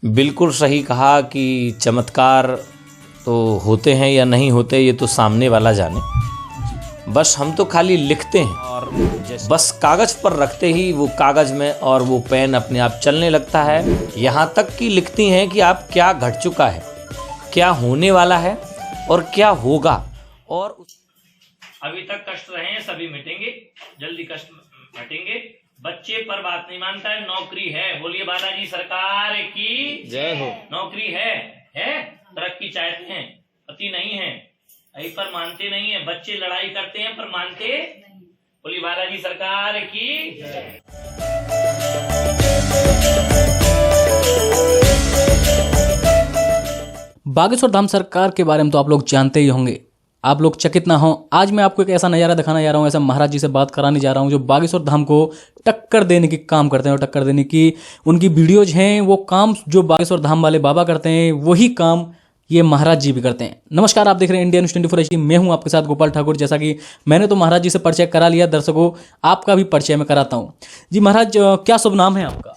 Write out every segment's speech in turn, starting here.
बिल्कुल सही कहा कि चमत्कार तो होते हैं या नहीं होते ये तो सामने वाला जाने। बस हम तो खाली लिखते हैं और बस कागज़ पर रखते ही वो कागज़ में और वो पेन अपने आप चलने लगता है। यहाँ तक कि लिखती हैं कि आप क्या घट चुका है, क्या होने वाला है और क्या होगा। और अभी तक कष्ट रहे हैं सभी मिटेंगे, जल्दी कष्ट हटेंगे। बच्चे पर बात नहीं मानता है, नौकरी है। बोलिए बालाजी सरकार की जय हो। नौकरी है तरक्की चाहते हैं, पति नहीं है, यही पर मानते नहीं है। बच्चे लड़ाई करते हैं पर मानते। बोलिए बालाजी सरकार की। बागेश्वर धाम सरकार के बारे में तो आप लोग जानते ही होंगे। आप लोग चकित ना हो, आज मैं आपको एक ऐसा नज़ारा दिखाने जा रहा हूँ, ऐसा महाराज जी से बात कराने जा रहा हूँ जो बागेश्वर धाम को टक्कर देने की काम करते हैं। और टक्कर देने की उनकी वीडियोज हैं, वो काम जो बागेश्वर धाम वाले बाबा करते हैं वही काम ये महाराज जी भी करते हैं। नमस्कार, आप देख रहे हैं इंडिया न्यूज़ 24 HD। मैं हूं आपके साथ गोपाल ठाकुर। जैसा कि मैंने तो महाराज जी से परिचय करा लिया, दर्शकों आपका भी परिचय मैं कराता हूँ। जी महाराज, क्या शुभ नाम है आपका?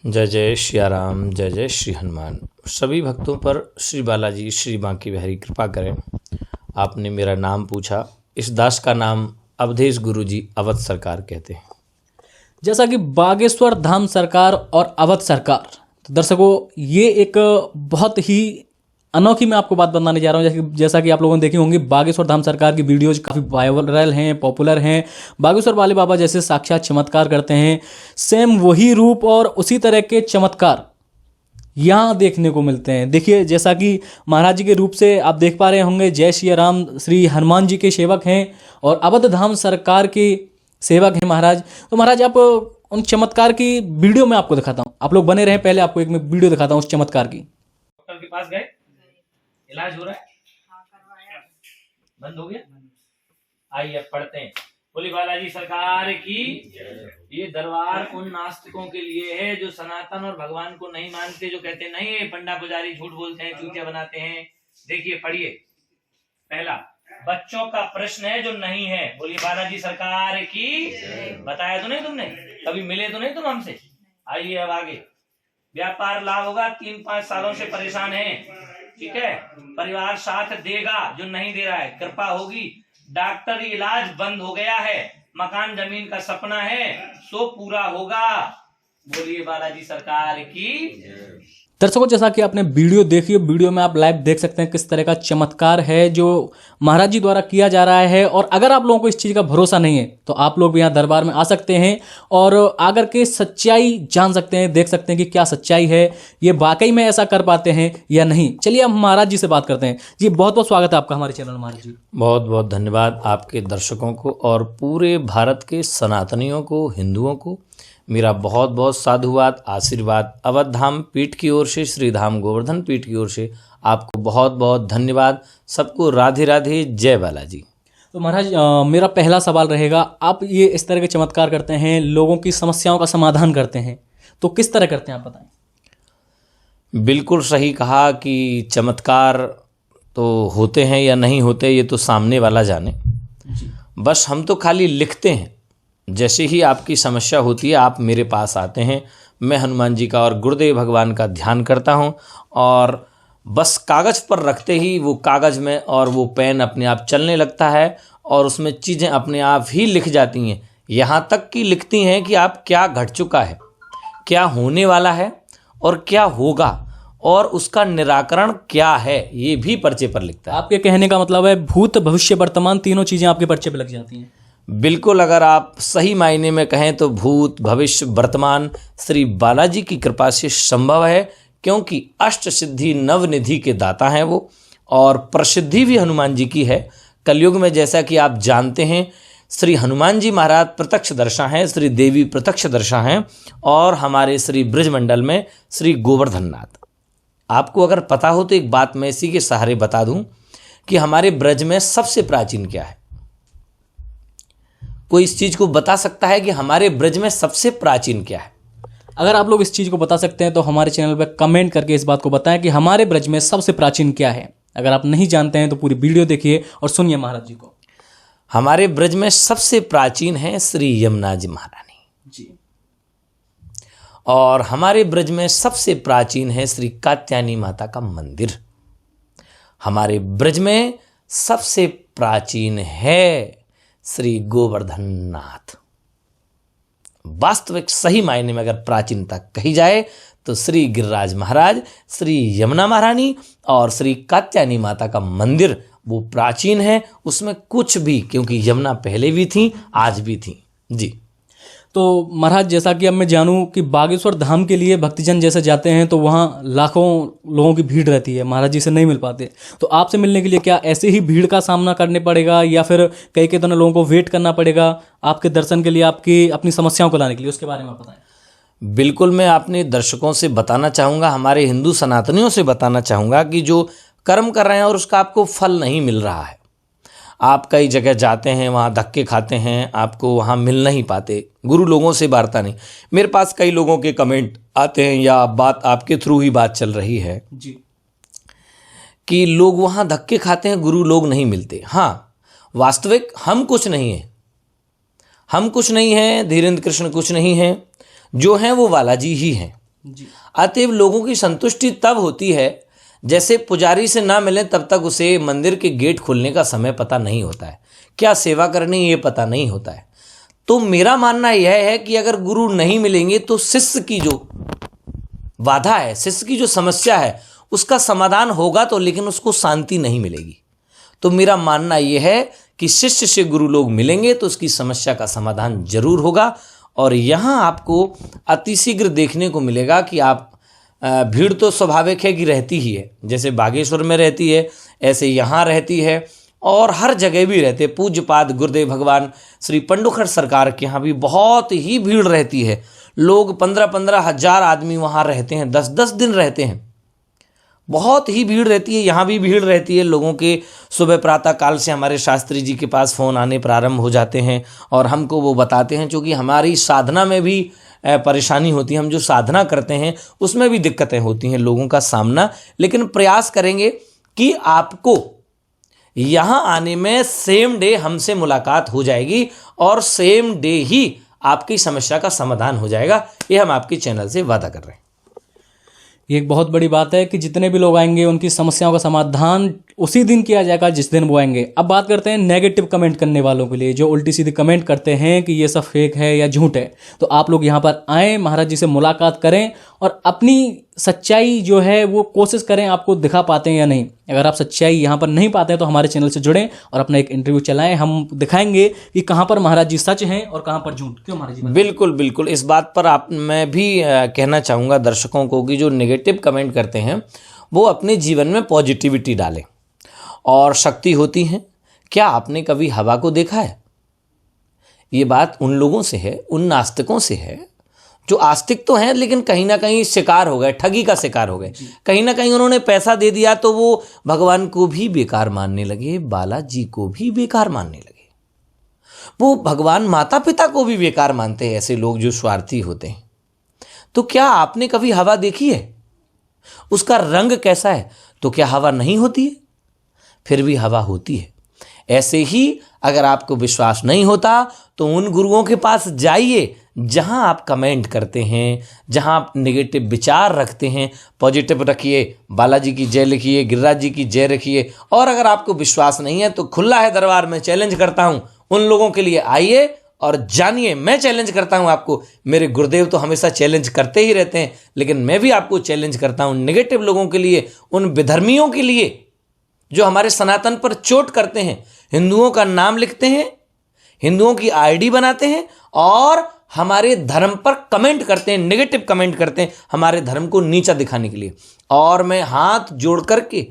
जय जय श्री राम, जय जय श्री हनुमान। सभी भक्तों पर श्री बालाजी श्री बांकी बिहारी कृपा करें। आपने मेरा नाम पूछा, इस दास का नाम अवधेश गुरु जी अवध सरकार कहते हैं। जैसा कि बागेश्वर धाम सरकार और अवध सरकार, तो दर्शकों ये एक बहुत ही अनोखी मैं आपको बात बताने जा रहा हूँ। जैसा कि आप लोगों ने देखी होंगी, बागेश्वर धाम सरकार की वीडियोज काफ़ी वायरल हैं, पॉपुलर हैं। बागेश्वर वाले बाबा जैसे साक्षात चमत्कार करते हैं, सेम वही रूप और उसी तरह के चमत्कार यहाँ देखने को मिलते हैं। देखिए, जैसा कि महाराज जी के रूप से आप देख पा रहे होंगे, जय श्री राम श्री हनुमान जी के सेवक हैं और अवध धाम सरकार के सेवक हैं महाराज। तो महाराज, आप उन चमत्कार की वीडियो में आपको दिखाता हूँ, आप लोग बने रहें। पहले आपको एक मैं वीडियो दिखाता हूँ उस चमत्कार की। डॉक्टर के पास गए, इलाज हो रहा है? बंद हो गया? आइए अब पढ़ते हैं। बोली बालाजी सरकार की। ये दरबार उन नास्तिकों के लिए है जो सनातन और भगवान को नहीं मानते, जो कहते नहीं ये पंडा पुजारी झूठ बोलते हैं, चूतिया बनाते हैं। देखिए पढ़िए। पहला, बच्चों का प्रश्न है जो नहीं है। बोलिए बालाजी सरकार की। बताया तो नहीं तुमने, कभी मिले तो नहीं तुम हमसे। आइए अब आगे। व्यापार लाभ होगा, 3-5 सालों से परेशान है, ठीक है। परिवार साथ देगा, जो नहीं दे रहा है कृपा होगी। डॉक्टर इलाज बंद हो गया है, मकान जमीन का सपना है सो पूरा होगा। बोलिए बालाजी सरकार की। दर्शकों, जैसा कि आपने वीडियो देखी, वीडियो में आप लाइव देख सकते हैं किस तरह का चमत्कार है जो महाराज जी द्वारा किया जा रहा है। और अगर आप लोगों को इस चीज़ का भरोसा नहीं है तो आप लोग भी यहाँ दरबार में आ सकते हैं और आकर के सच्चाई जान सकते हैं, देख सकते हैं कि क्या सच्चाई है, ये वाकई में ऐसा कर पाते हैं या नहीं। चलिए हम महाराज जी से बात करते हैं। जी बहुत बहुत स्वागत है आपका हमारे चैनल में महाराज जी। बहुत बहुत धन्यवाद आपके दर्शकों को और पूरे भारत के सनातनियों को, हिंदुओं को मेरा बहुत बहुत साधुवाद, आशीर्वाद। अवध धाम पीठ की ओर से, श्री धाम गोवर्धन पीठ की ओर से आपको बहुत बहुत धन्यवाद। सबको राधे राधे, जय बालाजी। तो महाराज, मेरा पहला सवाल रहेगा, आप ये इस तरह के चमत्कार करते हैं, लोगों की समस्याओं का समाधान करते हैं, तो किस तरह करते हैं आप बताएं। बिल्कुल सही कहा कि चमत्कार तो होते हैं या नहीं होते ये तो सामने वाला जाने। बस हम तो खाली लिखते हैं। जैसे ही आपकी समस्या होती है आप मेरे पास आते हैं, मैं हनुमान जी का और गुरुदेव भगवान का ध्यान करता हूं और बस कागज़ पर रखते ही वो कागज़ में और वो पेन अपने आप चलने लगता है और उसमें चीज़ें अपने आप ही लिख जाती हैं। यहाँ तक कि लिखती हैं कि आप क्या घट चुका है, क्या होने वाला है और क्या होगा और उसका निराकरण क्या है, ये भी पर्चे पर लिखता है। आपके कहने का मतलब है भूत भविष्य वर्तमान तीनों चीज़ें आपके पर्चे पर लग जाती हैं। बिल्कुल, अगर आप सही मायने में कहें तो भूत भविष्य वर्तमान श्री बालाजी की कृपा से संभव है, क्योंकि अष्ट सिद्धि नवनिधि के दाता हैं वो और प्रसिद्धि भी हनुमान जी की है। कलयुग में जैसा कि आप जानते हैं, श्री हनुमान जी महाराज प्रत्यक्ष दर्शा हैं, श्री देवी प्रत्यक्ष दर्शा हैं और हमारे श्री ब्रजमंडल में श्री गोवर्धन नाथ। आपको अगर पता हो तो एक बात मैं इसी के सहारे बता दूं कि हमारे ब्रज में सबसे प्राचीन क्या है। कोई इस चीज़ को बता सकता है कि हमारे ब्रज में सबसे प्राचीन क्या है? अगर आप लोग इस चीज़ को बता सकते हैं तो हमारे चैनल पर कमेंट करके इस बात को बताएं कि हमारे ब्रज में सबसे प्राचीन क्या है। अगर आप नहीं जानते हैं तो पूरी वीडियो देखिए और सुनिए महाराज जी को। हमारे ब्रज में सबसे प्राचीन है श्री यमुना जी महारानी जी। और हमारे ब्रज में सबसे प्राचीन है श्री कात्यायनी माता का मंदिर। हमारे ब्रज में सबसे प्राचीन है श्री गोवर्धन नाथ। वास्तविक सही मायने में अगर प्राचीनता कही जाए तो श्री गिरिराज महाराज, श्री यमुना महारानी और श्री कात्यायनी माता का मंदिर वो प्राचीन है। उसमें कुछ भी, क्योंकि यमुना पहले भी थी आज भी थी जी। तो महाराज जैसा कि अब मैं जानूं कि बागेश्वर धाम के लिए भक्तजन जैसे जाते हैं तो वहाँ लाखों लोगों की भीड़ रहती है, महाराज जी से नहीं मिल पाते, तो आपसे मिलने के लिए क्या ऐसे ही भीड़ का सामना करने पड़ेगा या फिर कई कई लोगों को वेट करना पड़ेगा आपके दर्शन के लिए, आपकी अपनी समस्याओं को लाने के लिए? उसके बारे में आप बताएं। बिल्कुल, मैं अपने दर्शकों से बताना चाहूँगा, हमारे हिंदू सनातनियों से बताना चाहूँगा कि जो कर्म कर रहे हैं और उसका आपको फल नहीं मिल रहा है, आप कई जगह जाते हैं, वहाँ धक्के खाते हैं, आपको वहाँ मिल नहीं पाते, गुरु लोगों से वार्ता नहीं। मेरे पास कई लोगों के कमेंट आते हैं या बात आपके थ्रू ही बात चल रही है जी कि लोग वहाँ धक्के खाते हैं, गुरु लोग नहीं मिलते। हाँ, वास्तविक हम कुछ नहीं हैं, हम कुछ नहीं हैं, धीरेन्द्र कृष्ण कुछ नहीं हैं, जो हैं वो बालाजी ही हैं। अतएव लोगों की संतुष्टि तब होती है जैसे पुजारी से ना मिले तब तक उसे मंदिर के गेट खोलने का समय पता नहीं होता है, क्या सेवा करनी ये पता नहीं होता है। तो मेरा मानना यह है कि अगर गुरु नहीं मिलेंगे तो शिष्य की जो बाधा है, शिष्य की जो समस्या है उसका समाधान होगा तो, लेकिन उसको शांति नहीं मिलेगी। तो मेरा मानना यह है कि शिष्य से गुरु लोग मिलेंगे तो उसकी समस्या का समाधान जरूर होगा। और यहाँ आपको अतिशीघ्र देखने को मिलेगा कि आप भीड़ तो स्वाभाविक है कि रहती ही है, जैसे बागेश्वर में रहती है ऐसे यहाँ रहती है और हर जगह भी रहते। पूज्यपाद गुरुदेव भगवान श्री पंडुखड़ सरकार के यहाँ भी बहुत ही भीड़ रहती है। लोग 15-15 हजार आदमी वहाँ रहते हैं, 10-10 दिन रहते हैं, बहुत ही भीड़ रहती है। यहाँ भी भीड़ रहती है लोगों के। सुबह प्रातः काल से हमारे शास्त्री जी के पास फ़ोन आने प्रारंभ हो जाते हैं और हमको वो बताते हैं, चूँकि हमारी साधना में भी परेशानी होती है, हम जो साधना करते हैं उसमें भी दिक्कतें होती हैं लोगों का सामना, लेकिन प्रयास करेंगे कि आपको यहाँ आने में सेम डे हमसे मुलाकात हो जाएगी और सेम डे ही आपकी समस्या का समाधान हो जाएगा। ये हम आपके चैनल से वादा कर रहे हैं। ये एक बहुत बड़ी बात है कि जितने भी लोग आएंगे उनकी समस्याओं का समाधान उसी दिन किया जाएगा जिस दिन वो आएंगे। अब बात करते हैं नेगेटिव कमेंट करने वालों के लिए, जो उल्टी सीधी कमेंट करते हैं कि ये सब फेक है या झूठ है। तो आप लोग यहाँ पर आएँ, महाराज जी से मुलाकात करें और अपनी सच्चाई जो है वो कोशिश करें आपको दिखा पाते हैं या नहीं। अगर आप सच्चाई यहाँ पर नहीं पाते हैं तो हमारे चैनल से जुड़ें और अपना एक इंटरव्यू चलाएं, हम दिखाएंगे कि कहाँ पर महाराज जी सच हैं और कहाँ पर झूठ। क्यों महाराज जी? बिल्कुल बिल्कुल, इस बात पर मैं भी कहना चाहूँगा दर्शकों को कि जो नेगेटिव कमेंट करते हैं वो अपने जीवन में पॉजिटिविटी डालें और शक्ति होती है। क्या आपने कभी हवा को देखा है? ये बात उन लोगों से है, उन नास्तिकों से है जो आस्तिक तो हैं लेकिन कहीं ना कहीं शिकार हो गए, ठगी का शिकार हो गए। कहीं ना कहीं उन्होंने पैसा दे दिया तो वो भगवान को भी बेकार मानने लगे, बालाजी को भी बेकार मानने लगे, वो भगवान माता पिता को भी बेकार मानते हैं, ऐसे लोग जो स्वार्थी होते हैं। तो क्या आपने कभी हवा देखी है? उसका रंग कैसा है? तो क्या हवा नहीं होती है? फिर भी हवा होती है। ऐसे ही अगर आपको विश्वास नहीं होता तो उन गुरुओं के पास जाइए जहां आप कमेंट करते हैं, जहां आप नेगेटिव विचार रखते हैं। पॉजिटिव रखिए, बालाजी की जय लिखिए, गिरिराज जी की जय रखिए। और अगर आपको विश्वास नहीं है तो खुला है दरबार में, चैलेंज करता हूं उन लोगों के लिए, आइए और जानिए। मैं चैलेंज करता हूं आपको, मेरे गुरुदेव तो हमेशा चैलेंज करते ही रहते हैं, लेकिन मैं भी आपको चैलेंज करता हूं नेगेटिव लोगों के लिए, उन विधर्मियों के लिए जो हमारे सनातन पर चोट करते हैं, हिंदुओं का नाम लिखते हैं, हिंदुओं की आईडी बनाते हैं और हमारे धर्म पर कमेंट करते हैं, नेगेटिव कमेंट करते हैं, हमारे धर्म को नीचा दिखाने के लिए। और मैं हाथ जोड़ करके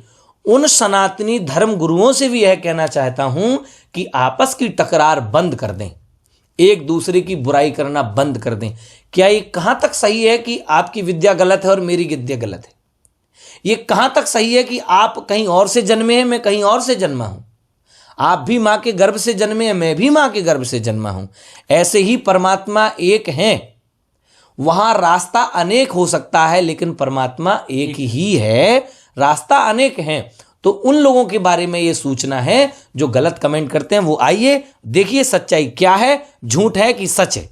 उन सनातनी धर्म गुरुओं से भी यह कहना चाहता हूं कि आपस की टकरार बंद कर दें, एक दूसरे की बुराई करना बंद कर दें। क्या ये कहां तक सही है कि आपकी विद्या गलत है और मेरी विद्या गलत है? ये कहां तक सही है कि आप कहीं और से जन्मे हैं, मैं कहीं और से जन्मा हूं? आप भी मां के गर्भ से जन्मे हैं, मैं भी मां के गर्भ से जन्मा हूं। ऐसे ही परमात्मा एक हैं। वहां रास्ता अनेक हो सकता है लेकिन परमात्मा एक ही है, रास्ता अनेक हैं। तो उन लोगों के बारे में ये सूचना है जो गलत कमेंट करते हैं, वो आइए देखिए सच्चाई क्या है, झूठ है कि सच है।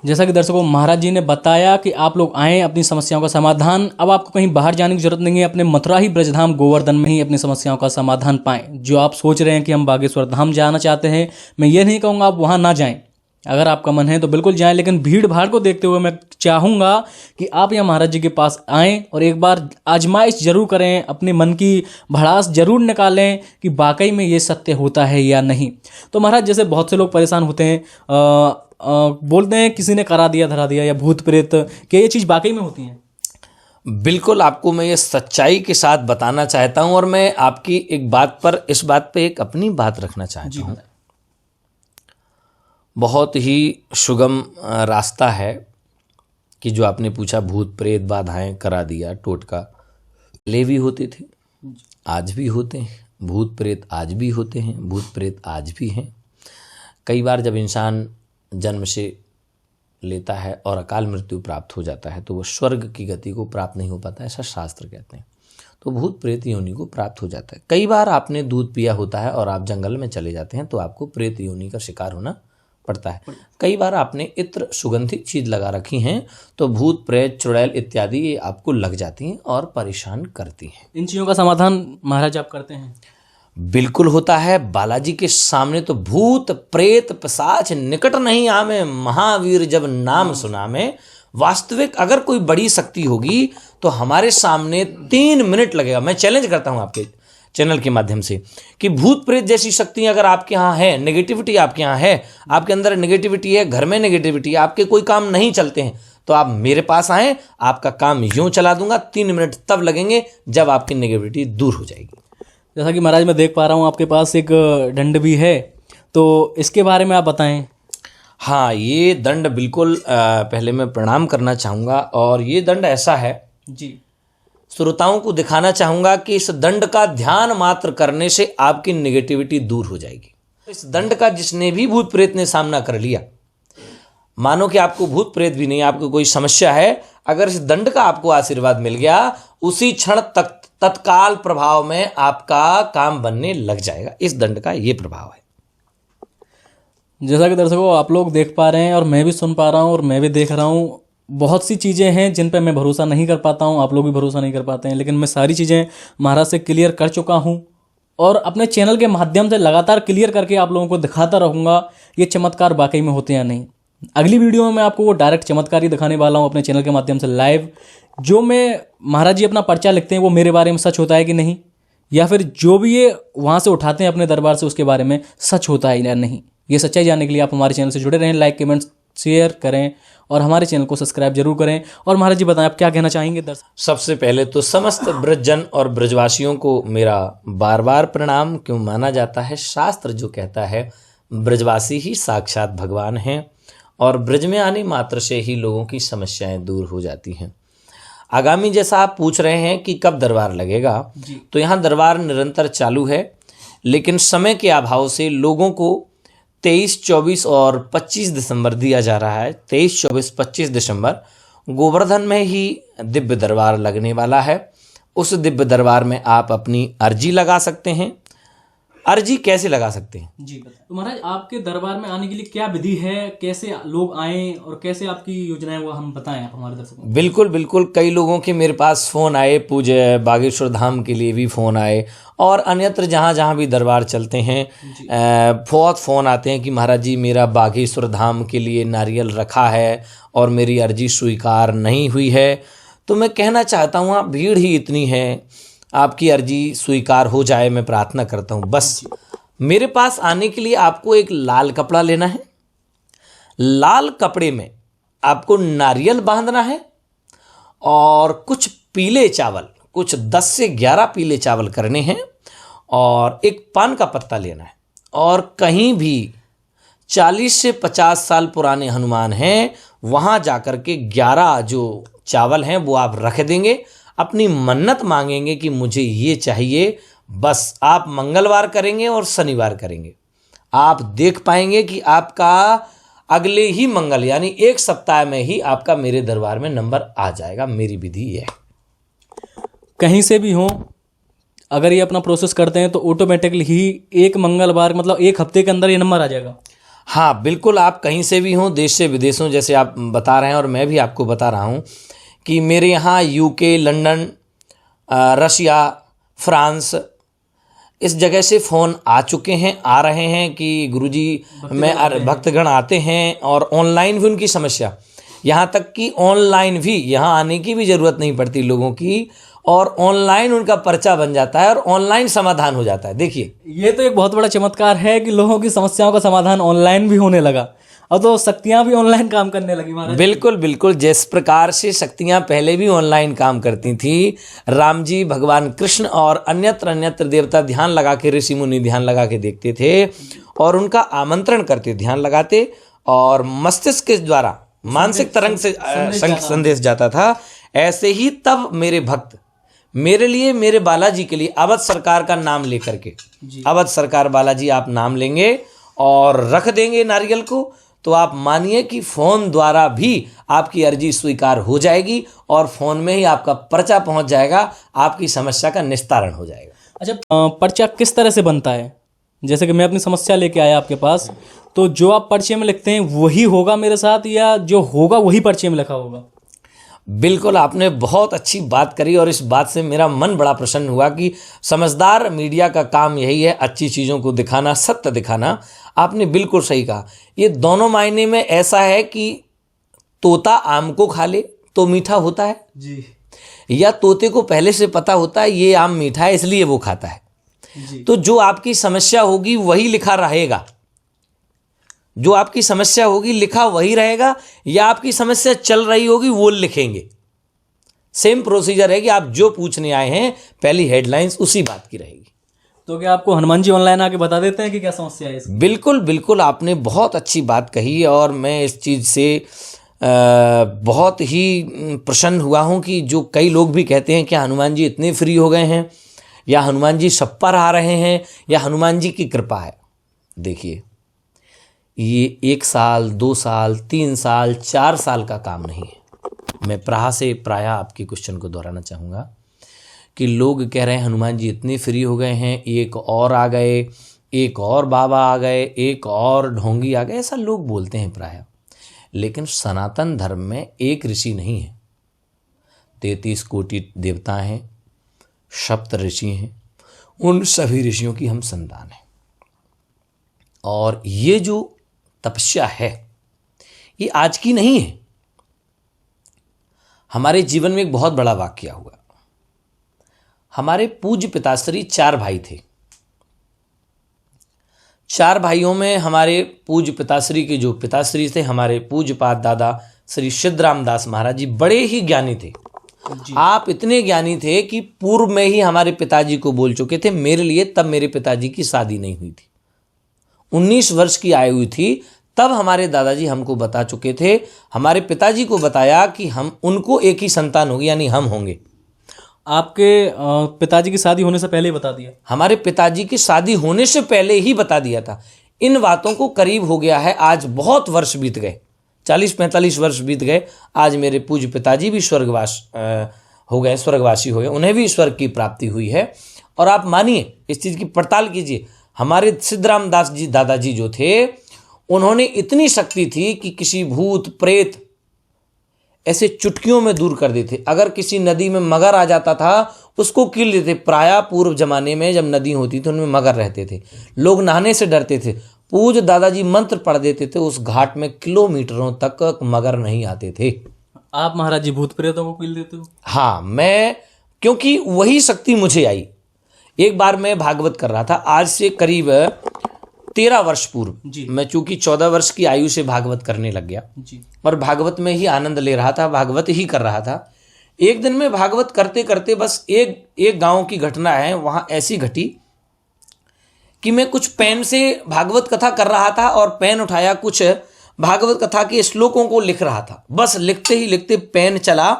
जैसा कि दर्शकों महाराज जी ने बताया कि आप लोग आएँ अपनी समस्याओं का समाधान, अब आपको कहीं बाहर जाने की जरूरत नहीं है, अपने मथुरा ही ब्रजधाम गोवर्धन में ही अपनी समस्याओं का समाधान पाएं। जो आप सोच रहे हैं कि हम बागेश्वर धाम जाना चाहते हैं, मैं ये नहीं कहूँगा आप वहाँ ना जाएं, अगर आपका मन है तो बिल्कुल जाएं, लेकिन भीड़ भाड़ को देखते हुए मैं चाहूँगा कि आप यहाँ महाराज जी के पास आएँ और एक बार आजमाइश जरूर करें, अपने मन की भड़ास जरूर निकालें कि वाकई में ये सत्य होता है या नहीं। तो महाराज जैसे बहुत से लोग परेशान होते हैं, बोलते हैं किसी ने करा दिया धरा दिया या भूत प्रेत, क्या ये चीज़ वाकई में होती है? बिल्कुल, आपको मैं ये सच्चाई के साथ बताना चाहता हूँ और मैं आपकी एक बात पर, इस बात पे एक अपनी बात रखना चाहता हूँ। बहुत ही सुगम रास्ता है कि जो आपने पूछा भूत प्रेत बाधाएं करा दिया टोटका, पहले भी होते थे, आज भी होते हैं, भूत प्रेत आज भी होते हैं, भूत प्रेत आज भी हैं। कई बार जब इंसान जन्म से लेता है और अकाल मृत्यु प्राप्त हो जाता है तो वो स्वर्ग की गति को प्राप्त नहीं हो पाता, ऐसा शास्त्र कहते हैं। तो भूत प्रेत योनि को प्राप्त हो जाता है। कई बार आपने दूध पिया होता है और आप जंगल में चले जाते हैं तो आपको प्रेत योनि का शिकार होना पड़ता है। कई बार आपने इत्र सुगंधित चीज लगा रखी हैं तो भूत प्रेत चुड़ैल इत्यादि ये आपको लग जाती हैं और परेशान करती हैं। इन चीज़ों का समाधान महाराज आप करते हैं? बिल्कुल होता है। बालाजी के सामने तो भूत प्रेत पिशाच निकट नहीं आवे, महावीर जब नाम सुना में। वास्तविक अगर कोई बड़ी शक्ति होगी तो हमारे सामने 3 मिनट लगेगा। मैं चैलेंज करता हूं आपके चैनल के माध्यम से कि भूत प्रेत जैसी शक्तियां अगर आपके यहाँ है, नेगेटिविटी आपके यहाँ है, आपके अंदर नेगेटिविटी है, घर में नेगेटिविटी है, आपके कोई काम नहीं चलते हैं, तो आप मेरे पास आएँ, आपका काम यूं चला दूंगा। 3 मिनट तब लगेंगे जब आपकी नेगेटिविटी दूर हो जाएगी। जैसा कि महाराज मैं देख पा रहा हूँ आपके पास एक दंड भी है, तो इसके बारे में आप बताएं। हाँ, ये दंड बिल्कुल पहले मैं प्रणाम करना चाहूँगा और ये दंड ऐसा है जी, श्रोताओं को दिखाना चाहूँगा कि इस दंड का ध्यान मात्र करने से आपकी नेगेटिविटी दूर हो जाएगी। इस दंड का जिसने भी भूत प्रेत ने सामना कर लिया, मानो कि आपको भूत प्रेत भी नहीं, आपको कोई समस्या है, अगर इस दंड का आपको आशीर्वाद मिल गया, उसी क्षण तक तत्काल प्रभाव में आपका काम बनने लग जाएगा। इस दंड का ये प्रभाव है। जैसा कि दर्शकों आप लोग देख पा रहे हैं और मैं भी सुन पा रहा हूँ और मैं भी देख रहा हूँ, बहुत सी चीज़ें हैं जिन पे मैं भरोसा नहीं कर पाता हूँ, आप लोग भी भरोसा नहीं कर पाते हैं, लेकिन मैं सारी चीज़ें महाराज से क्लियर कर चुका हूँ और अपने चैनल के माध्यम से लगातार क्लियर करके आप लोगों को दिखाता रहूँगा ये चमत्कार वाकई में होते हैं या नहीं। अगली वीडियो में मैं आपको वो डायरेक्ट चमत्कार ही दिखाने वाला हूँ अपने चैनल के माध्यम से लाइव। जो मैं महाराज जी अपना पर्चा लिखते हैं वो मेरे बारे में सच होता है कि नहीं, या फिर जो भी ये वहाँ से उठाते हैं अपने दरबार से उसके बारे में सच होता है या नहीं, ये सच्चाई जानने के लिए आप हमारे चैनल से जुड़े रहें, लाइक कमेंट शेयर करें और हमारे चैनल को सब्सक्राइब जरूर करें। और महाराज जी बताएं आप क्या कहना चाहेंगे दर्शक? सबसे पहले तो समस्त ब्रजजन और ब्रजवासियों को मेरा बार बार प्रणाम। क्यों माना जाता है, शास्त्र जो कहता है ब्रजवासी ही साक्षात भगवान हैं और ब्रज में आने मात्र से ही लोगों की समस्याएं दूर हो जाती हैं। आगामी जैसा आप पूछ रहे हैं कि कब दरबार लगेगा, तो यहाँ दरबार निरंतर चालू है, लेकिन समय के अभाव से लोगों को 23, 24 और 25 दिसंबर दिया जा रहा है। 23, 24, 25 दिसंबर गोवर्धन में ही दिव्य दरबार लगने वाला है। उस दिव्य दरबार में आप अपनी अर्जी लगा सकते हैं। अर्जी कैसे लगा सकते हैं जी? तो महाराज आपके दरबार में आने के लिए क्या विधि है, कैसे लोग आएं और कैसे आपकी योजनाएं वो हम बताएं आप हमारे दर्शकों को। बिल्कुल बिल्कुल, कई लोगों के मेरे पास फ़ोन आए, पूज्य बागेश्वर धाम के लिए भी फ़ोन आए और अन्यत्र जहाँ जहाँ भी दरबार चलते हैं बहुत फ़ोन आते हैं कि महाराज जी मेरा बागेश्वर धाम के लिए नारियल रखा है और मेरी अर्जी स्वीकार नहीं हुई है। तो मैं कहना चाहता हूँ, आप भीड़ ही इतनी है, आपकी अर्जी स्वीकार हो जाए, मैं प्रार्थना करता हूँ। बस मेरे पास आने के लिए आपको एक लाल कपड़ा लेना है, लाल कपड़े में आपको नारियल बांधना है और कुछ पीले चावल, कुछ 10 से 11 पीले चावल करने हैं और एक पान का पत्ता लेना है और कहीं भी 40 से 50 साल पुराने हनुमान हैं वहाँ जाकर के 11 जो चावल हैं वो आप रख देंगे, अपनी मन्नत मांगेंगे कि मुझे ये चाहिए। बस आप मंगलवार करेंगे और शनिवार करेंगे, आप देख पाएंगे कि आपका अगले ही मंगल यानी 1 सप्ताह में ही आपका मेरे दरबार में नंबर आ जाएगा। मेरी विधि ये है। कहीं से भी हो अगर ये अपना प्रोसेस करते हैं तो ऑटोमेटिकली ही 1 मंगलवार मतलब 1 हफ्ते के अंदर ये नंबर आ जाएगा। हाँ बिल्कुल, आप कहीं से भी हों, देश से विदेशों, जैसे आप बता रहे हैं और मैं भी आपको बता रहा हूँ कि मेरे यहाँ यूके, लंदन, रशिया, फ्रांस, इस जगह से फ़ोन आ चुके हैं, आ रहे हैं कि गुरुजी भक्तगण आते हैं और ऑनलाइन भी उनकी समस्या, यहाँ तक कि ऑनलाइन भी, यहाँ आने की भी ज़रूरत नहीं पड़ती लोगों की, और ऑनलाइन उनका पर्चा बन जाता है और ऑनलाइन समाधान हो जाता है। देखिए, ये तो एक बहुत बड़ा चमत्कार है कि लोगों की समस्याओं का समाधान ऑनलाइन भी होने लगा। अब तो शक्तियाँ भी ऑनलाइन काम करने लगी महाराज। बिल्कुल बिल्कुल, जिस प्रकार से शक्तियाँ पहले भी ऑनलाइन काम करती थी, राम जी, भगवान कृष्ण और अन्यत्र अन्यत्र देवता ध्यान लगा के, ऋषि मुनि ध्यान लगा के देखते थे और उनका आमंत्रण करते, ध्यान लगाते और मस्तिष्क के द्वारा मानसिक तरंग से संदेश जाता था। ऐसे ही तब मेरे भक्त मेरे लिए, मेरे बालाजी के लिए अवध सरकार का नाम लेकर के, अवध सरकार बालाजी आप नाम लेंगे और रख देंगे नारियल को, तो आप मानिए कि फ़ोन द्वारा भी आपकी अर्जी स्वीकार हो जाएगी और फ़ोन में ही आपका पर्चा पहुंच जाएगा, आपकी समस्या का निस्तारण हो जाएगा। अच्छा, पर्चा किस तरह से बनता है? जैसे कि मैं अपनी समस्या लेके आया आपके पास, तो जो आप पर्चे में लिखते हैं वही होगा मेरे साथ, या जो होगा वही पर्चे में लिखा होगा? बिल्कुल, आपने बहुत अच्छी बात करी और इस बात से मेरा मन बड़ा प्रसन्न हुआ कि समझदार मीडिया का काम यही है, अच्छी चीज़ों को दिखाना, सत्य दिखाना। आपने बिल्कुल सही कहा, ये दोनों मायने में ऐसा है कि तोता आम को खा ले तो मीठा होता है जी, या तोते को पहले से पता होता है ये आम मीठा है इसलिए वो खाता है जी। तो जो आपकी समस्या होगी वही लिखा रहेगा, जो आपकी समस्या होगी लिखा वही रहेगा, या आपकी समस्या चल रही होगी वो लिखेंगे। सेम प्रोसीजर है कि आप जो पूछने आए हैं पहली हेडलाइंस उसी बात की रहेगी। तो क्या आपको हनुमान जी ऑनलाइन आके बता देते हैं कि क्या समस्या है इसकी? बिल्कुल बिल्कुल, आपने बहुत अच्छी बात कही और मैं इस चीज़ से बहुत ही प्रसन्न हुआ हूँ कि जो कई लोग भी कहते हैं कि हनुमान जी इतने फ्री हो गए हैं, या हनुमान जी सब पर आ रहे हैं, या हनुमान जी की कृपा है। देखिए, ये 1 साल, 2 साल, 3 साल, 4 साल का काम नहीं है। मैं प्राय आपके क्वेश्चन को दोहराना चाहूँगा कि लोग कह रहे हैं हनुमान जी इतने फ्री हो गए हैं, एक और आ गए, एक और बाबा आ गए, एक और ढोंगी आ गए, ऐसा लोग बोलते हैं प्राय। लेकिन सनातन धर्म में एक ऋषि नहीं है, 33 कोटि देवता हैं, सप्त ऋषि हैं, उन सभी ऋषियों की हम संतान हैं। और ये जो तपस्या है ये आज की नहीं है। हमारे जीवन में एक बहुत बड़ा वाकया हुआ। हमारे पूज्य पिताश्री 4 भाई थे। 4 भाइयों में हमारे पूज्य पिताश्री के जो पिताश्री थे, हमारे पूज्यपाद दादा श्री सिद्धराम दास महाराज जी, बड़े ही ज्ञानी थे। आप इतने ज्ञानी थे कि पूर्व में ही हमारे पिताजी को बोल चुके थे मेरे लिए। तब मेरे पिताजी की शादी नहीं हुई थी, 19 वर्ष की आयु हुई थी, तब हमारे दादाजी हमको बता चुके थे, हमारे पिताजी को बताया कि हम उनको एक ही संतान होगी, यानी हम होंगे। आपके पिताजी की शादी होने से पहले ही बता दिया? हमारे पिताजी की शादी होने से पहले ही बता दिया था। इन बातों को करीब हो गया है, आज बहुत वर्ष बीत गए, 40-45 वर्ष बीत गए। आज मेरे पूज्य पिताजी भी स्वर्गवास हो गए, स्वर्गवासी हो गए, उन्हें भी स्वर्ग की प्राप्ति हुई है। और आप मानिए, इस चीज़ की पड़ताल कीजिए, हमारे सिद्धराम दास जी दादाजी जो थे, उन्होंने इतनी शक्ति थी कि किसी भूत प्रेत ऐसे चुटकियों में दूर कर देते। अगर किसी नदी में मगर आ जाता था उसको कील देते। प्रायः पूर्व जमाने में जब नदी होती थी उनमें मगर रहते थे, लोग नहाने से डरते थे, पूज्य दादाजी मंत्र पढ़ देते थे, उस घाट में किलोमीटरों तक मगर नहीं आते थे। आप महाराज जी भूत प्रेतों को कील देते हो? हाँ, मैं, क्योंकि वही शक्ति मुझे आई। एक बार मैं भागवत कर रहा था, आज से करीब 13 वर्ष पूर्व। मैं चूंकि 14 वर्ष की आयु से भागवत करने लग गया जी, और भागवत में ही आनंद ले रहा था, भागवत ही कर रहा था। एक दिन में भागवत करते करते बस एक गांव की घटना है, वहां ऐसी घटी कि मैं कुछ पेन से भागवत कथा कर रहा था और पेन उठाया, कुछ भागवत कथा के श्लोकों को लिख रहा था। बस लिखते ही लिखते पेन चला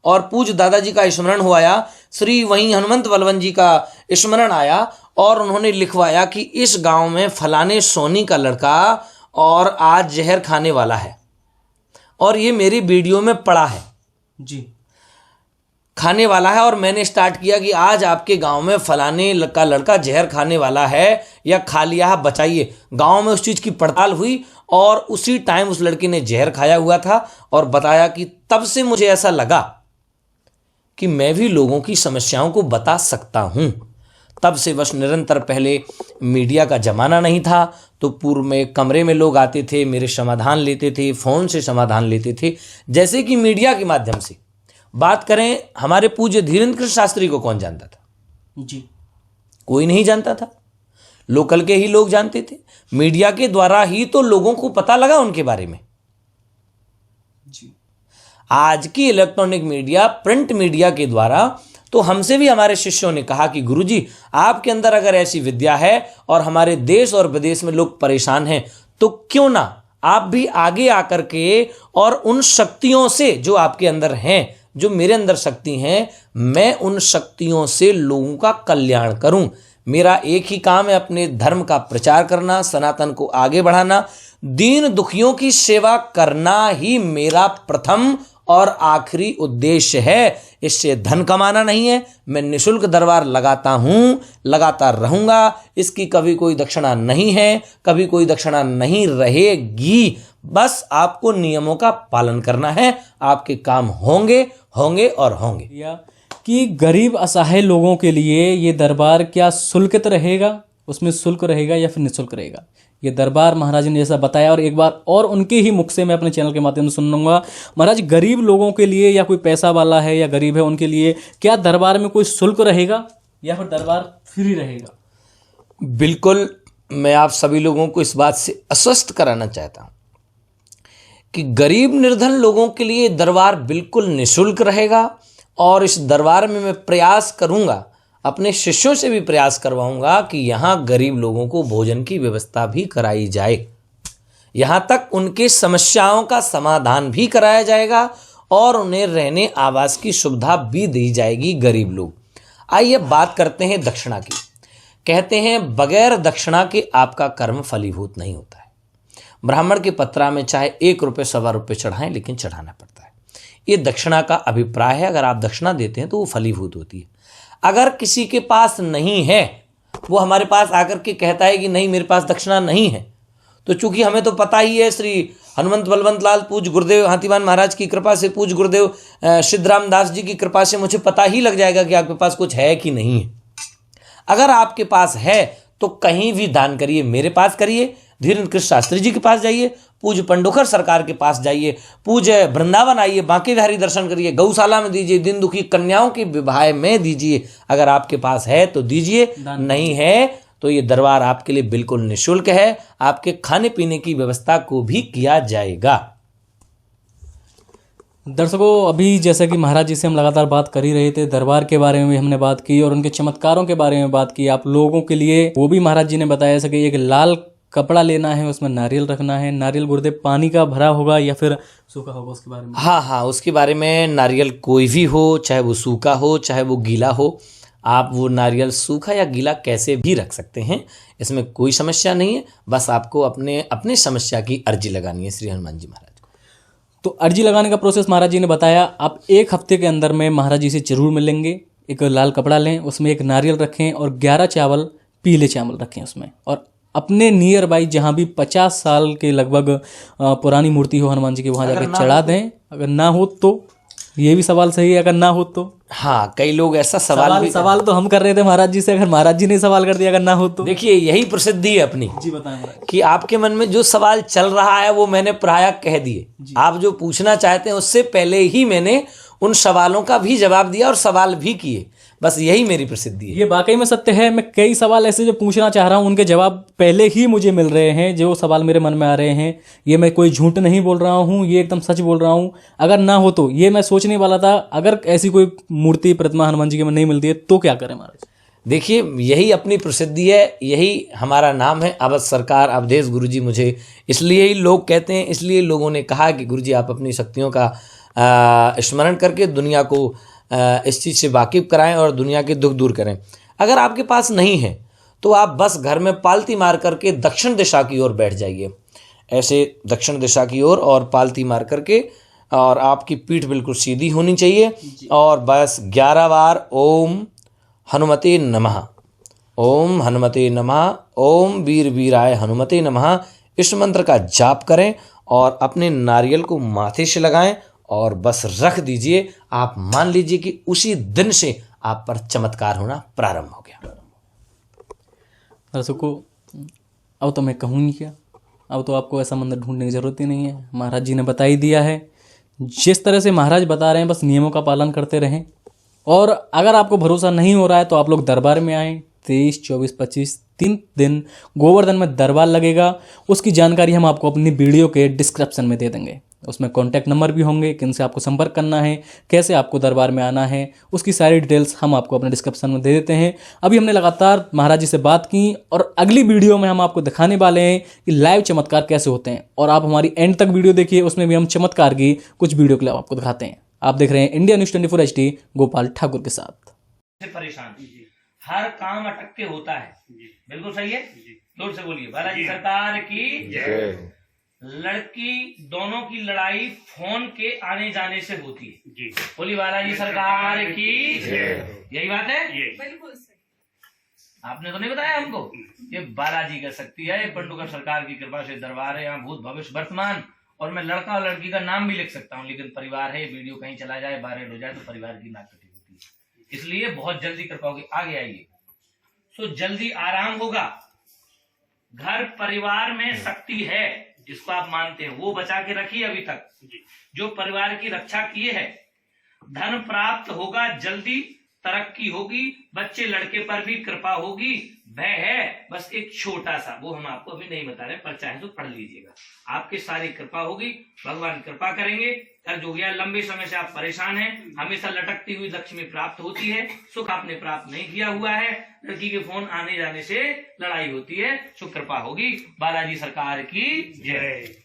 और पूज्य दादाजी का स्मरण हो आया, श्री वहीं हनुमंत बलवन जी का स्मरण आया और उन्होंने लिखवाया कि इस गांव में फलाने सोनी का लड़का और आज जहर खाने वाला है, और ये मेरी वीडियो में पड़ा है। जी, खाने वाला है और मैंने स्टार्ट किया कि आज आपके गांव में फलाने का लड़का जहर खाने वाला है या खा लिया है, बचाइए। गांव में उस चीज़ की पड़ताल हुई और उसी टाइम उस लड़के ने जहर खाया हुआ था और बताया कि तब से मुझे ऐसा लगा कि मैं भी लोगों की समस्याओं को बता सकता हूं। तब से बस निरंतर, पहले मीडिया का ज़माना नहीं था तो पूर्व में कमरे में लोग आते थे, मेरे समाधान लेते थे, फ़ोन से समाधान लेते थे। जैसे कि मीडिया के माध्यम से बात करें, हमारे पूज्य धीरेन्द्र कृष्ण शास्त्री को कौन जानता था? जी, कोई नहीं जानता था, लोकल के ही लोग जानते थे। मीडिया के द्वारा ही तो लोगों को पता लगा उनके बारे में। जी, आज की इलेक्ट्रॉनिक मीडिया, प्रिंट मीडिया के द्वारा तो हमसे भी हमारे शिष्यों ने कहा कि गुरुजी, आपके अंदर अगर ऐसी विद्या है और हमारे देश और विदेश में लोग परेशान हैं, तो क्यों ना आप भी आगे आकर के और उन शक्तियों से जो आपके अंदर हैं, जो मेरे अंदर शक्ति हैं, मैं उन शक्तियों से लोगों का कल्याण करूं। मेरा एक ही काम है, अपने धर्म का प्रचार करना, सनातन को आगे बढ़ाना, दीन दुखियों की सेवा करना ही मेरा प्रथम और आखिरी उद्देश्य है। इससे धन कमाना नहीं है। मैं निःशुल्क दरबार लगाता हूँ, लगाता रहूँगा। इसकी कभी कोई दक्षिणा नहीं है, कभी कोई दक्षिणा नहीं रहेगी। बस आपको नियमों का पालन करना है, आपके काम होंगे होंगे और होंगे। कि गरीब असहाय लोगों के लिए ये दरबार क्या शुल्कित रहेगा, उसमें शुल्क रहेगा या फिर निःशुल्क रहेगा? ये दरबार महाराज ने जैसा बताया, और एक बार और उनके ही मुख से मैं अपने चैनल के माध्यम से सुन लूँगा। महाराज, गरीब लोगों के लिए या कोई पैसा वाला है या गरीब है, उनके लिए क्या दरबार में कोई शुल्क रहेगा या फिर दरबार फ्री रहेगा? बिल्कुल, मैं आप सभी लोगों को इस बात से आश्वस्त कराना चाहता हूँ कि गरीब निर्धन लोगों के लिए दरबार बिल्कुल निःशुल्क रहेगा। और इस दरबार में मैं प्रयास करूँगा, अपने शिष्यों से भी प्रयास करवाऊंगा कि यहाँ गरीब लोगों को भोजन की व्यवस्था भी कराई जाए, यहाँ तक उनके समस्याओं का समाधान भी कराया जाएगा और उन्हें रहने आवास की सुविधा भी दी जाएगी। गरीब लोग, आइए बात करते हैं दक्षिणा की। कहते हैं बगैर दक्षिणा के आपका कर्म फलीभूत नहीं होता है। ब्राह्मण के पत्रा में चाहे 1 रुपये 1.25 रुपये चढ़ाएं, लेकिन चढ़ाना पड़ता है। ये दक्षिणा का अभिप्राय है। अगर आप दक्षिणा देते हैं तो वो फलीभूत होती है। अगर किसी के पास नहीं है, वो हमारे पास आकर के कहता है कि नहीं मेरे पास दक्षिणा नहीं है, तो चूंकि हमें तो पता ही है, श्री हनुमंत बलवंत लाल पूज गुरुदेव हाथीवान महाराज की कृपा से, पूज गुरुदेव सिद्धराम दास जी की कृपा से मुझे पता ही लग जाएगा कि आपके पास कुछ है कि नहीं है। अगर आपके पास है तो कहीं भी दान करिए, मेरे पास करिए, धीरेन्द्र कृष्ण शास्त्री जी के पास जाइए, पूज्य पंडोखर सरकार के पास जाइए, पूज्य वृंदावन आइए, बांके बिहारी दर्शन करिए, गौशाला में दीजिए, दिन दुखी कन्याओं के विवाह में दीजिए। अगर आपके पास है तो दीजिए, नहीं है तो ये दरबार आपके लिए बिल्कुल निःशुल्क है। आपके खाने पीने की व्यवस्था को भी किया जाएगा। दर्शकों, अभी जैसा कि महाराज जी से हम लगातार बात कर ही रहे थे, दरबार के बारे में भी हमने बात की और उनके चमत्कारों के बारे में बात की। आप लोगों के लिए वो भी महाराज जी ने बताया जैसे कि एक लाल कपड़ा लेना है, उसमें नारियल रखना है। नारियल गुरुदेव पानी का भरा होगा या फिर सूखा होगा, उसके बारे में? हाँ, उसके बारे में नारियल कोई भी हो, चाहे वो सूखा हो चाहे वो गीला हो, आप वो नारियल सूखा या गीला कैसे भी रख सकते हैं, इसमें कोई समस्या नहीं है। बस आपको अपने समस्या की अर्जी लगानी है श्री हनुमान जी महाराज को। तो अर्जी लगाने का प्रोसेस महाराज जी ने बताया। आप 1 हफ्ते के अंदर में महाराज जी से जरूर मिलेंगे। एक लाल कपड़ा लें, उसमें एक नारियल रखें और 11 चावल, पीले चावल रखें उसमें, और अपने नियर बाई जहाँ भी 50 साल के लगभग पुरानी मूर्ति हो हनुमान जी की, वहाँ जाकर चढ़ा दें। अगर ना हो तो ये भी सवाल सही है, अगर ना हो तो? हाँ, कई लोग ऐसा सवाल तो हम कर रहे थे महाराज जी से, अगर महाराज जी ने सवाल कर दिया अगर ना हो तो? देखिए, यही प्रसिद्धि है अपनी। जी बताएं महाराज। कि आपके मन में जो सवाल चल रहा है वो मैंने प्रायः कह दिए। आप जो पूछना चाहते हैं उससे पहले ही मैंने उन सवालों का भी जवाब दिया और सवाल भी किए। बस यही मेरी प्रसिद्धि है। ये वाकई में सत्य है। मैं कई सवाल ऐसे जो पूछना चाह रहा हूँ उनके जवाब पहले ही मुझे मिल रहे हैं। जो सवाल मेरे मन में आ रहे हैं, ये मैं कोई झूठ नहीं बोल रहा हूँ, ये एकदम सच बोल रहा हूँ। अगर ना हो तो ये मैं सोचने वाला था, अगर ऐसी कोई मूर्ति प्रतिमा हनुमान जी की नहीं मिलती है तो क्या करें महाराज? देखिए, यही अपनी प्रसिद्धि है, यही हमारा नाम है अवध सरकार अवधेश गुरु जी। मुझे इसलिए ही लोग कहते हैं, इसलिए लोगों ने कहा कि गुरु जी आप अपनी शक्तियों का स्मरण करके दुनिया को इस चीज़ से वाकिफ कराएं और दुनिया के दुख दूर करें। अगर आपके पास नहीं है तो आप बस घर में पालती मार करके दक्षिण दिशा की ओर बैठ जाइए, ऐसे दक्षिण दिशा की ओर, और पालती मार करके और आपकी पीठ बिल्कुल सीधी होनी चाहिए। और बस 11 बार ओम हनुमते नमः, ओम हनुमते नमः, ओम वीर वीराय हनुमते नमः, इस मंत्र का जाप करें और अपने नारियल को माथे से लगाएं और बस रख दीजिए। आप मान लीजिए कि उसी दिन से आप पर चमत्कार होना प्रारंभ हो गया। दर्शकों, अब तो मैं कहूँ ही क्या, अब तो आपको ऐसा मंदिर ढूंढने की जरूरत ही नहीं है, महाराज जी ने बता ही दिया है। जिस तरह से महाराज बता रहे हैं बस नियमों का पालन करते रहें। और अगर आपको भरोसा नहीं हो रहा है तो आप लोग दरबार में आएँ। 23, 24, 25 3 दिन गोवर्धन में दरबार लगेगा। उसकी जानकारी हम आपको अपनी वीडियो के डिस्क्रिप्शन में दे देंगे। उसमें कॉन्टैक्ट नंबर भी होंगे, किनसे आपको संपर्क करना है, कैसे आपको दरबार में आना है, उसकी सारी डिटेल्स हम आपको अपने डिस्क्रिप्शन में दे देते हैं। अभी हमने लगातार महाराज जी से बात की और अगली वीडियो में हम आपको दिखाने वाले हैं कि लाइव चमत्कार कैसे होते हैं। और आप हमारी एंड तक वीडियो देखिए, उसमें भी हम चमत्कार की कुछ वीडियो क्लिप आपको दिखाते हैं। आप देख रहे हैं India news 24 HD Gopal Thakur के साथ। परेशान हर काम अटक के होता है, बिल्कुल सही है। जोर से बोलिए बालाजी सरकार की जय। लड़की दोनों की लड़ाई फोन के आने जाने से होती है। बोली बालाजी सरकार की जय। यही बात है, बिल्कुल सही। आपने तो नहीं बताया हमको। ये बालाजी का शक्ति है, ये पंडुका सरकार की कृपा से दरबार है। यहाँ भूत भविष्य वर्तमान, और मैं लड़का और लड़की का नाम भी लिख सकता हूँ, लेकिन परिवार है। वीडियो कहीं चला जाए, वायरल हो जाए तो परिवार की नाक कटी होती है। इसलिए बहुत जल्दी कर पाओगे, आगे आइए। सो जल्दी आराम होगा। घर परिवार में शक्ति है, जिसको आप मानते हैं वो बचा के रखिए अभी तक, जो परिवार की रक्षा किए है। धन प्राप्त होगा, जल्दी तरक्की होगी, बच्चे लड़के पर भी कृपा होगी। भय है बस एक छोटा सा, वो हम आपको अभी नहीं बता रहे, पर चाहे तो पढ़ लीजिएगा। आपकी सारी कृपा होगी, भगवान कृपा करेंगे। कर्ज हो गया, लंबे समय से आप परेशान हैं, हमेशा लटकती हुई लक्ष्मी प्राप्त होती है। सुख आपने प्राप्त नहीं किया हुआ है, लड़की के फोन आने जाने से लड़ाई होती है, सुख कृपा होगी। बालाजी सरकार की जय।